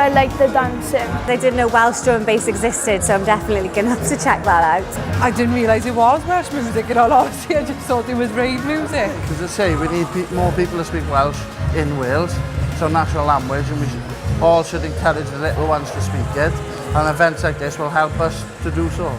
I like the dancing. I didn't know Welsh drum and bass existed, so I'm definitely going to have to check that out. I didn't realise it was Welsh music, in all honesty. I just thought it was rave music. As I say, we need more people to speak Welsh in Wales. It's our national language, and we all should encourage the little ones to speak it. And events like this will help us to do so.